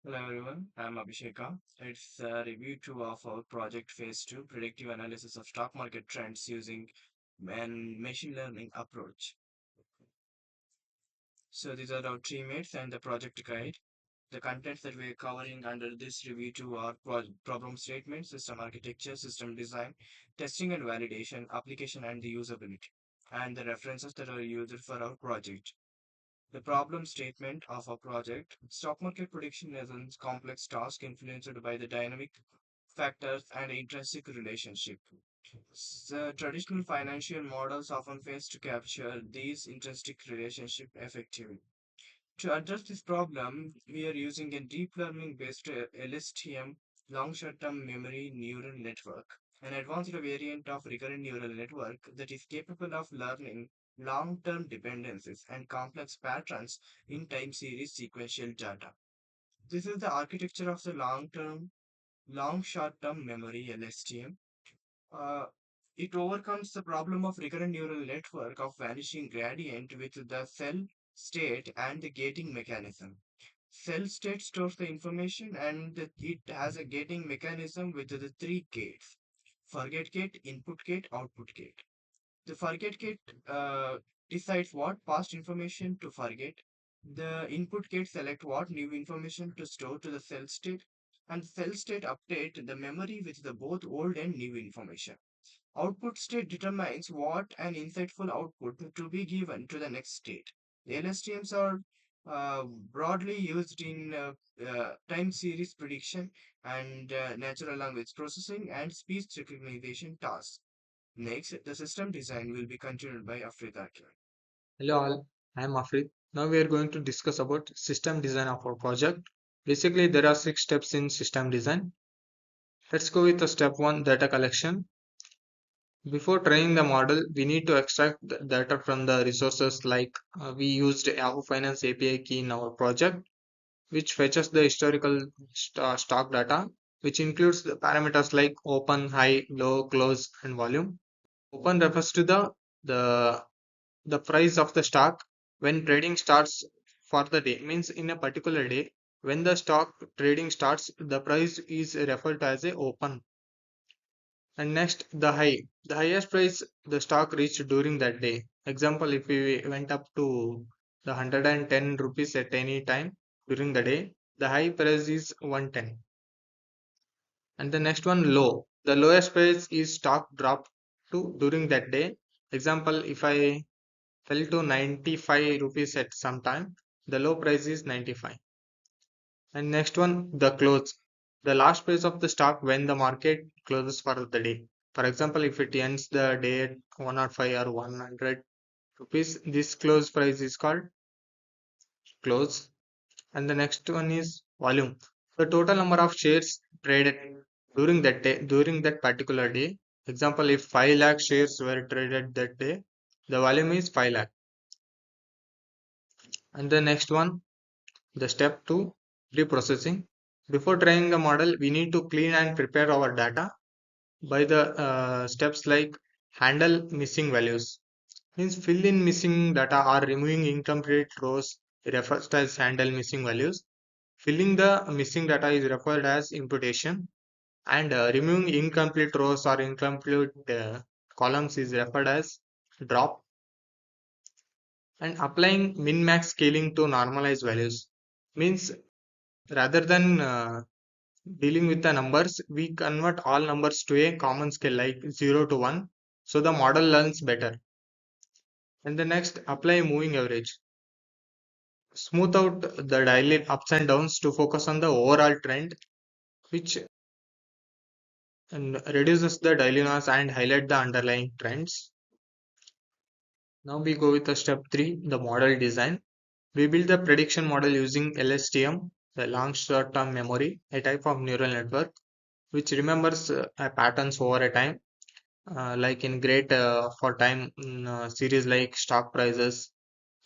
Hello everyone, I'm Abhisheka. It's a review 2 of our project phase 2 predictive analysis of stock market trends using an machine learning approach. So these are our teammates and the project guide. The contents that we're covering under this review 2 are problem statement, system architecture, system design, testing and validation, application and the usability, and the references that are used for our project. The problem statement of a project: stock market prediction is a complex task influenced by the dynamic factors and intrinsic relationship. The traditional financial models often fail to capture these intrinsic relationships effectively. To address this problem, we are using a deep learning based LSTM, long short-term memory neural network, an advanced variant of recurrent neural network that is capable of learning long-term dependencies and complex patterns in time series sequential data. This is the architecture of the long short-term memory LSTM. Uh, it overcomes the problem of recurrent neural network of vanishing gradient with the cell state and the gating mechanism. Cell state stores the information and it has a gating mechanism with the three gates: forget gate, input gate, output gate. The forget gate decides what past information to forget. The input gate select what new information to store to the cell state, and cell state update the memory with the both old and new information. Output state determines what an insightful output to be given to the next state. The LSTMs are broadly used in time series prediction and natural language processing and speech recognition tasks. Next, the system design will be continued by Afrid R Kallimani. Hello all, I am Afrid. Now we are going to discuss about system design of our project. Basically, there are 6 steps in system design. Let's go with the step 1, data collection. Before training the model, we need to extract the data from the resources like we used Yahoo Finance API key in our project, which fetches the historical stock data, which includes the parameters like open, high, low, close, and volume. Open refers to the the price of the stock when trading starts for the day, means in a particular day when the stock trading starts, the price is referred to as a open. And next, the highest price the stock reached during that day. Example, if we went up to the 110 rupees at any time during the day, the high price is 110. And the next one, low, the lowest price is stock dropped to during that day. Example, if I fell to 95 rupees at some time, the low price is 95. And next one, the close, the last price of the stock when the market closes for the day. For example, if it ends the day at 105 or 100 rupees, this close price is called close. And the next one is volume, the total number of shares traded during that day, during that particular day. Example, if 5 lakh shares were traded that day, the volume is 5 lakh. And the next one, the step 2, pre-processing. Before training the model, we need to clean and prepare our data by the steps like handle missing values. Means fill in missing data or removing incomplete rows refers to as handle missing values. Filling the missing data is referred as imputation, and removing incomplete rows or incomplete columns is referred as drop. And applying min max scaling to normalize values means rather than dealing with the numbers, we convert all numbers to a common scale like 0 to 1, so the model learns better. And the next, apply moving average. Smooth out the daily ups and downs to focus on the overall trend, which reduces the daily noise and highlight the underlying trends. Now we go with the step 3, the model design. We build the prediction model using LSTM, the long short term memory, a type of neural network which remembers patterns over a time, like in great for time series like stock prices,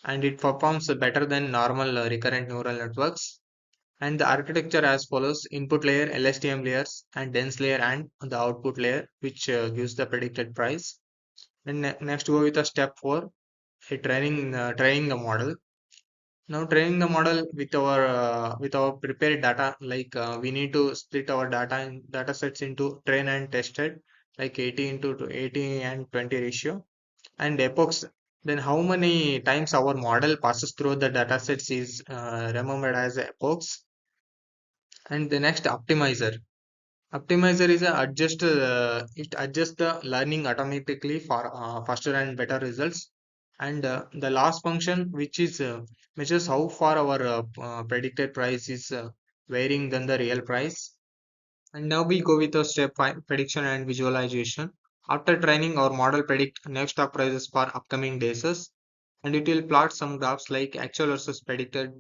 and it performs better than normal recurrent neural networks. And the architecture as follows: input layer, LSTM layers, and dense layer, and the output layer, which gives the predicted price. And next go with the step 4, training the model. Now training the model with our prepared data, we need to split our data sets into train and tested, like 80 into 80 and 20 ratio, and epochs. Then how many times our model passes through the data sets is remembered as epochs. And the next, optimizer. Optimizer is a it adjusts the learning automatically for faster and better results. And the last function, which is measures how far our predicted price is varying than the real price. And now we go with the step 5, prediction and visualization. After training, our model predict next stock prices for upcoming days, and it will plot some graphs like actual versus predicted,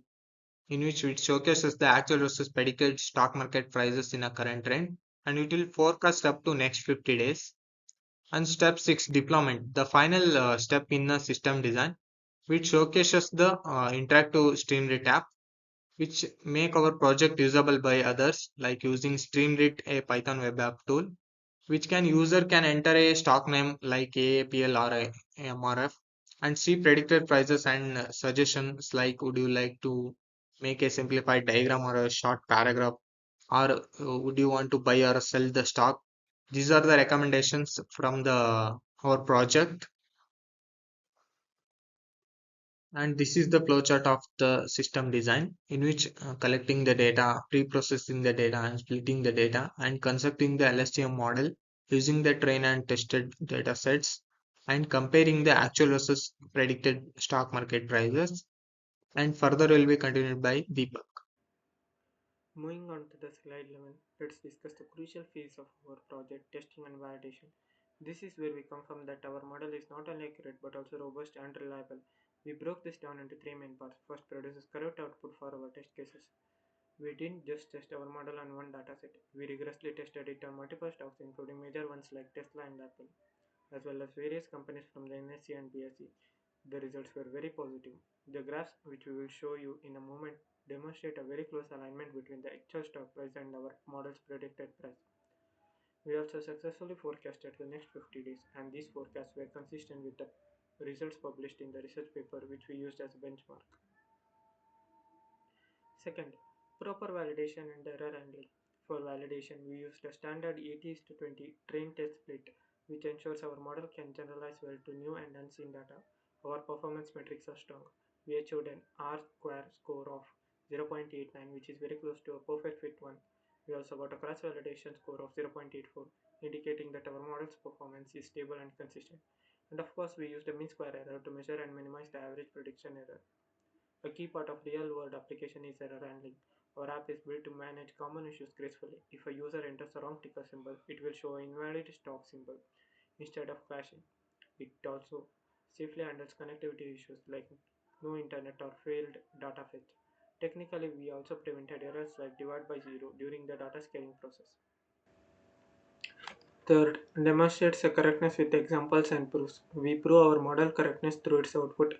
in which it showcases the actual versus predicted stock market prices in a current trend, and it will forecast up to next 50 days. And step 6, deployment, the final step in the system design, which showcases the interactive Streamlit app, which make our project usable by others, like using Streamlit, a Python web app tool, which can user can enter a stock name like AAPL or MRF and see predicted prices and suggestions like would you like to make a simplified diagram or a short paragraph, or would you want to buy or sell the stock. These are the recommendations from the our project, and this is the flowchart of the system design, in which collecting the data, pre-processing the data, and splitting the data, and constructing the LSTM model using the train and tested data sets, and comparing the actual versus predicted stock market prices. And further will be continued by Deepak. Moving on to the slide 11, let's discuss the crucial phase of our project, testing and validation. This is where we confirm that our model is not only accurate but also robust and reliable. We broke this down into three main parts. First, produces correct output for our test cases. We didn't just test our model on one dataset. We rigorously tested it on multiple stocks, including major ones like Tesla and Apple, as well as various companies from the NSE and BSE. The results were very positive. The graphs, which we will show you in a moment, demonstrate a very close alignment between the actual stock price and our model's predicted price. We also successfully forecasted the next 50 days, and these forecasts were consistent with the results published in the research paper, which we used as a benchmark. Second, proper validation and error handling. For validation, we used a standard 80:20 train test split, which ensures our model can generalize well to new and unseen data. Our performance metrics are strong. We achieved an R square score of 0.89, which is very close to a perfect fit one. We also got a cross validation score of 0.84, indicating that our model's performance is stable and consistent. And of course, we used a mean square error to measure and minimize the average prediction error. A key part of real-world application is error handling. Our app is built to manage common issues gracefully. If a user enters the wrong ticker symbol, it will show an invalid stock symbol instead of crashing. It also safely handles connectivity issues like no internet or failed data fetch. Technically, we also prevented errors like divide by zero during the data scaling process. Third, demonstrates the correctness with examples and proofs. We prove our model correctness through its output.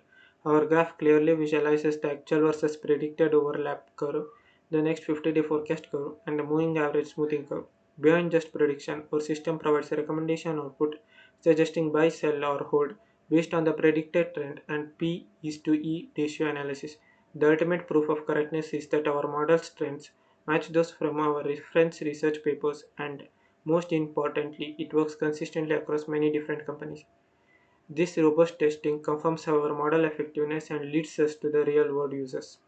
Our graph clearly visualizes the actual versus predicted overlap curve, the next 50-day forecast curve, and the moving average smoothing curve. Beyond just prediction, our system provides a recommendation output suggesting buy, sell, or hold based on the predicted trend and P is to E ratio analysis. The ultimate proof of correctness is that our model's trends match those from our reference research papers, and most importantly, it works consistently across many different companies. This robust testing confirms our model effectiveness and leads us to the real world users.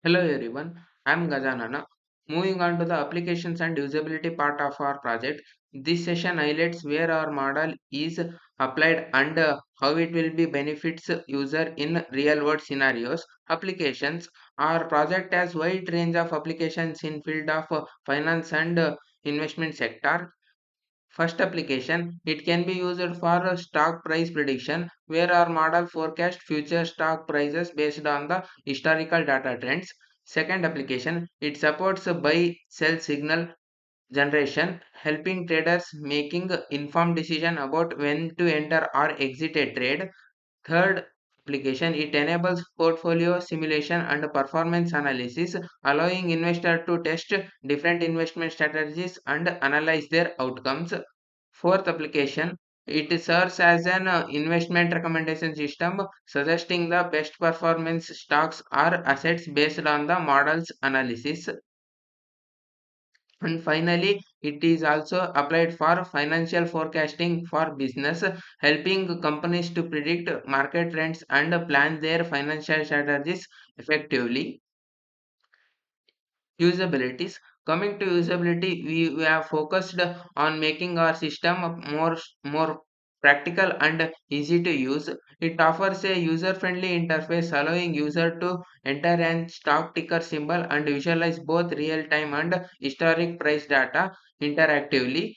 Hello everyone, I'm Gajanana. Moving on to the applications and usability part of our project, this session highlights where our model is applied and how it will be benefits user in real world scenarios. Applications, our project has wide range of applications in field of finance and investment sector. First application, it can be used for stock price prediction, where our model forecast future stock prices based on the historical data trends. Second application, it supports buy sell signal generation, helping traders making informed decision about when to enter or exit a trade. Third application, it enables portfolio simulation and performance analysis, allowing investor to test different investment strategies and analyze their outcomes. Fourth application, It serves as an investment recommendation system, suggesting the best performance stocks or assets based on the model's analysis. And finally, it is also applied for financial forecasting for business, helping companies to predict market trends and plan their financial strategies effectively. Usabilities. Coming to usability, we have focused on making our system more practical and easy to use. It offers a user-friendly interface allowing user to enter an stock ticker symbol and visualize both real-time and historic price data interactively.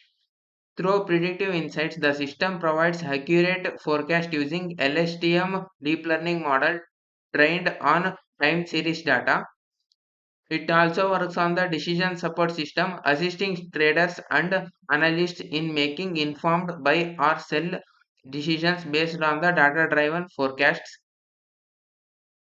Through predictive insights, the system provides accurate forecast using LSTM deep learning model trained on time series data. It also works on the decision support system, assisting traders and analysts in making informed buy or sell decisions based on the data driven forecasts.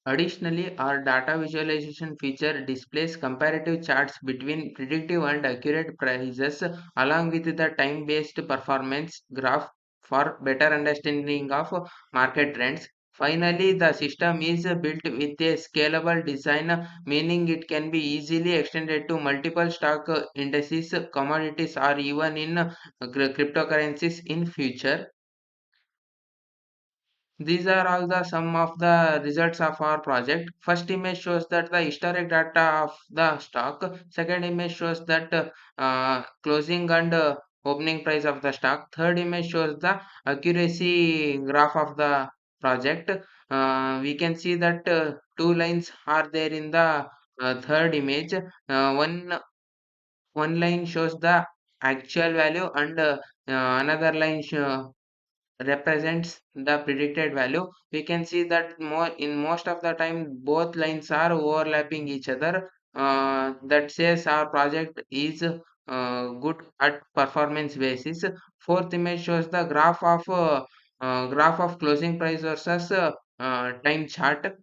Additionally, our data visualization feature displays comparative charts between predictive and accurate prices along with the time-based performance graph for better understanding of market trends. Finally, the system is built with a scalable design, meaning it can be easily extended to multiple stock indices, commodities, or even in cryptocurrencies in future. These are all the some of the results of our project. First image shows that the historic data of the stock. Second image shows that closing and opening price of the stock. Third image shows the accuracy graph of the project. We can see that two lines are there in the third image. One line shows the actual value and another line represents the predicted value. We can see that more in most of the time both lines are overlapping each other. That says our project is good at performance basis. Fourth image shows the graph of closing price versus time chart.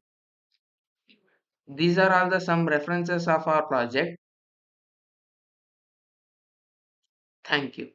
These are all the some references of our project. Thank you.